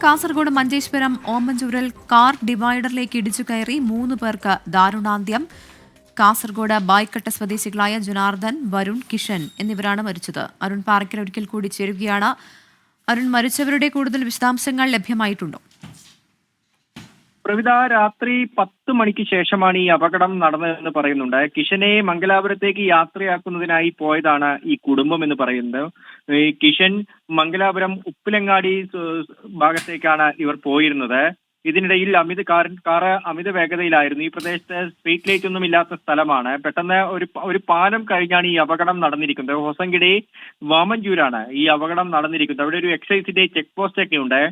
Kasaragod Manjeshwaram ഓമഞ്ചൂരിൽ car ഡിവൈഡറിലേക്ക് ഇടിച്ചു കയറി 3 പേർക്ക് ദാരുണാന്ത്യം. കാസർഗോഡ് ബായ്ക്കട്ട സ്വദേശികളായ ജനാർദ്ദൻ, വരുൺ, കിഷൻ എന്നിവരാണ് മരിച്ചത്. അരുൺ പാറയ്ക്കൽ ഒരിക്കൽ കൂടി ചേരുകയാണ്. അരുൺ, മരിച്ചവരുടെ കൂടുതൽ വിശദാംശങ്ങൾ ലഭ്യമായിട്ടുണ്ടോ? പ്രവിത, രാത്രി 10 മണിക്ക് ശേഷമാണ് ഈ അപകടം നടന്നതെന്ന് പറയുന്നുണ്ട്. കിഷനെ മംഗലാപുരത്തേക്ക് യാത്രയാക്കുന്നതിനായി പോയതാണ് ഈ കുടുംബം എന്ന് പറയുന്നത്. ഈ കിഷൻ മംഗലാപുരം ഉപ്പിലങ്ങാടി ഭാഗത്തേക്കാണ് ഇവർ പോയിരുന്നത്. ഇതിനിടയിൽ കാറ് അമിത വേഗതയിലായിരുന്നു. ഈ പ്രദേശത്ത് സ്ട്രീറ്റ് ലൈറ്റ് ഒന്നും ഇല്ലാത്ത സ്ഥലമാണ്. പെട്ടെന്ന് ഒരു പാലം കഴിഞ്ഞാണ് ഈ അപകടം നടന്നിരിക്കുന്നത്. ഹൊസങ്കിടി വാമഞ്ചൂരാണ് ഈ അപകടം നടന്നിരിക്കുന്നത്. അവിടെ ഒരു എക്സൈസിന്റെ ചെക്ക് പോസ്റ്റ് ഒക്കെ ഉണ്ട്.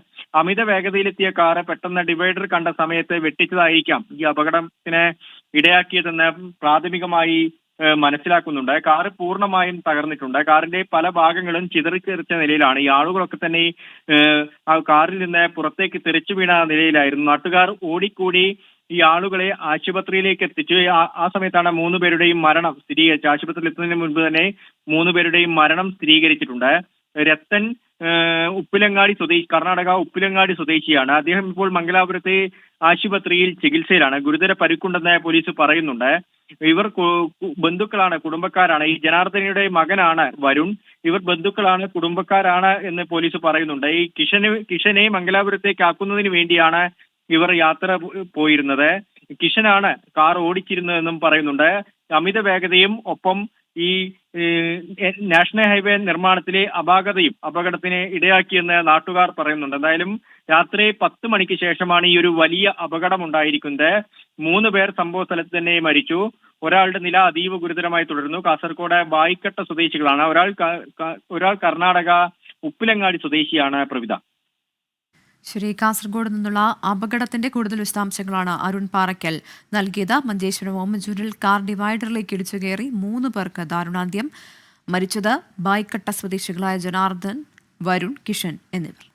അമിത വേഗതയിലെത്തിയ കാറ് പെട്ടെന്ന് ഡിവൈഡർ കണ്ട സമയത്ത് വെട്ടിച്ചതായിരിക്കാം ഈ അപകടത്തിന് ഇടയാക്കിയതെന്ന് പ്രാഥമികമായി മനസ്സിലാക്കുന്നുണ്ട്. കാറ് പൂർണ്ണമായും തകർന്നിട്ടുണ്ട്. കാറിന്റെ പല ഭാഗങ്ങളും ചിതറിത്തെറിച്ച നിലയിലാണ്. ഈ ആളുകളൊക്കെ തന്നെ ആ കാറിൽ നിന്ന് പുറത്തേക്ക് തെറിച്ചു വീണ നിലയിലായിരുന്നു. നാട്ടുകാർ ഓടിക്കൂടി ഈ ആളുകളെ ആശുപത്രിയിലേക്ക് എത്തിച്ചു. ആ സമയത്താണ് 3 പേരുടെയും മരണം സ്ഥിരീകരിച്ചത്. ആശുപത്രിയിൽ എത്തുന്നതിന് മുൻപ് തന്നെ 3 പേരുടെയും മരണം സ്ഥിരീകരിച്ചിട്ടുണ്ട്. രത്തൻ ഉപ്പിലങ്ങാടി കർണാടക ഉപ്പിലങ്ങാടി സ്വദേശിയാണ്. അദ്ദേഹം ഇപ്പോൾ മംഗലാപുരത്തെ ആശുപത്രിയിൽ ചികിത്സയിലാണ്. ഗുരുതര പരിക്കുണ്ടെന്ന് പോലീസ് പറയുന്നുണ്ട്. ഇവർ ബന്ധുക്കളാണ്, കുടുംബക്കാരാണ്. ഈ ജനാർദ്ദനയുടെ മകനാണ് വരുൺ. ഇവർ ബന്ധുക്കളാണ്, കുടുംബക്കാരാണ് എന്ന് പോലീസ് പറയുന്നുണ്ട്. ഈ കിഷനെ മംഗലാപുരത്തേക്ക് ആക്കുന്നതിന് വേണ്ടിയാണ് ഇവർ യാത്ര പോയിരുന്നത്. കിഷനാണ് കാർ ഓടിച്ചിരുന്നതെന്നും പറയുന്നുണ്ട്. അമിത വേഗതയും ഒപ്പം ഈ നാഷണൽ ഹൈവേ നിർമ്മാണത്തിലെ അപാകതയും അപകടത്തിന് ഇടയാക്കിയെന്ന് നാട്ടുകാർ പറയുന്നുണ്ട്. എന്തായാലും രാത്രി 10 മണിക്ക് ശേഷമാണ് ഈ ഒരു വലിയ അപകടം ഉണ്ടായിരിക്കുന്നത്. 3 പേർ സംഭവ സ്ഥലത്ത് തന്നെ മരിച്ചു. ഒരാളുടെ നില അതീവ ഗുരുതരമായി തുടരുന്നു. കാസർഗോഡ് ബായ്ക്കട്ട സ്വദേശികളാണ്. ഒരാൾ കർണാടക ഉപ്പിലങ്ങാടി സ്വദേശിയാണ്. പ്രവിത, ശരി. കാസർഗോഡ് നിന്നുള്ള അപകടത്തിന്റെ കൂടുതൽ വിശദാംശങ്ങളാണ് അരുൺ പാറയ്ക്കൽ നൽകിയത്. മഞ്ചേശ്വരം ഓമഞ്ചൂരിൽ കാർ ഡിവൈഡറിലേക്ക് ഇടിച്ചു കയറി 3 പേർക്ക് ദാരുണാന്ത്യം. മരിച്ചത് ബായ്ക്കട്ട സ്വദേശികളായ ജനാർദ്ദൻ, വരുൺ, കിഷൻ എന്നിവർ.